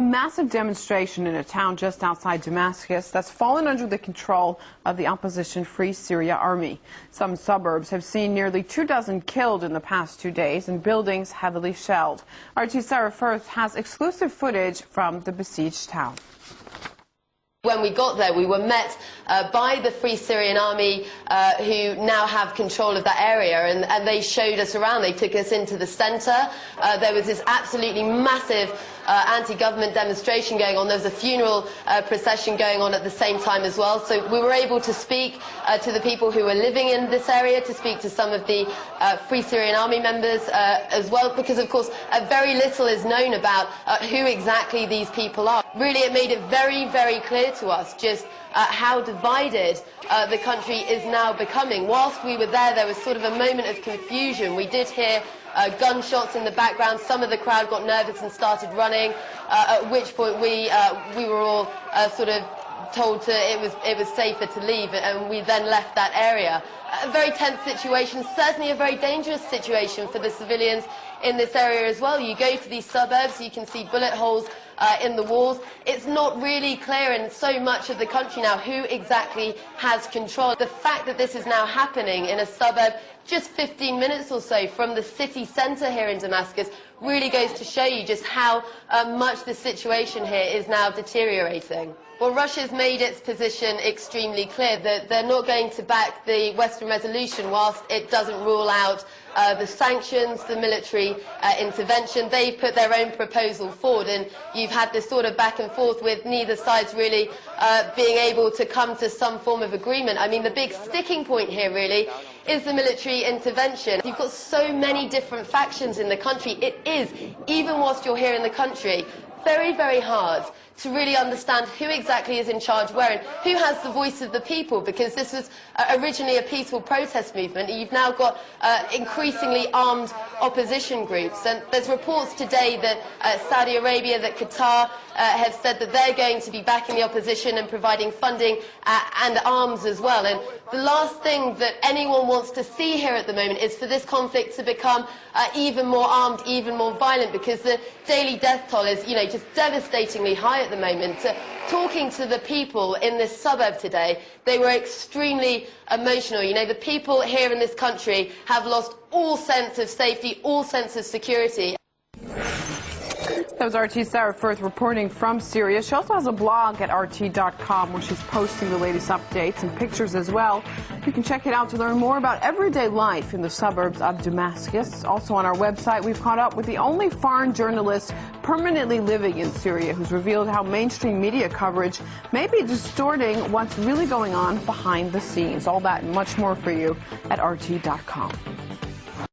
Massive demonstration in a town just outside Damascus that's fallen under the control of the opposition Free Syria Army. Some suburbs have seen nearly 24 killed in the past 2 days and buildings heavily shelled. RT's Sara Firth has exclusive footage from the besieged town. When we got there, we were met by the Free Syrian Army, who now have control of that area, and they showed us around. They took us into the centre. There was this absolutely massive anti-government demonstration going on. There was a funeral procession going on at the same time as well. So we were able to speak to the people who were living in this area, to speak to some of the Free Syrian Army members as well, because of course very little is known about who exactly these people are. Really, it made it very, very clear to us just how divided the country is now becoming. Whilst we were there was sort of a moment of confusion. We did hear gunshots in the background. Some of the crowd got nervous and started running, at which point we were all sort of told it was safer to leave, and we then left that area. A very tense situation, certainly a very dangerous situation for the civilians in this area as well. You go to these suburbs, you can see bullet holes in the walls. It's not really clear in so much of the country now who exactly has control. The fact that this is now happening in a suburb just 15 minutes or so from the city centre here in Damascus really goes to show you just how much the situation here is now deteriorating. Well, Russia's made its position extremely clear that they're not going to back the Western resolution whilst it doesn't rule out the sanctions, the military intervention. They've put their own proposal forward, and you've had this sort of back and forth with neither side's really being able to come to some form of agreement. I mean, the big sticking point here really is the military intervention. You've got so many different factions in the country. It is, even whilst you're here in the country, very, very hard to really understand who exactly is in charge where and who has the voice of the people, because this was originally a peaceful protest movement. You've now got increasingly armed opposition groups, and there's reports today that Saudi Arabia, that Qatar have said that they're going to be backing the opposition and providing funding and arms as well. And the last thing that anyone wants to see here at the moment is for this conflict to become even more armed, even more violent, because the daily death toll is, just devastatingly high at the moment. Talking to the people in this suburb today, they were extremely emotional. The people here in this country have lost all sense of safety, all sense of security. That was RT's Sara Firth reporting from Syria. She also has a blog at rt.com where she's posting the latest updates and pictures as well. You can check it out to learn more about everyday life in the suburbs of Damascus. Also on our website, we've caught up with the only foreign journalist permanently living in Syria who's revealed how mainstream media coverage may be distorting what's really going on behind the scenes. All that and much more for you at rt.com.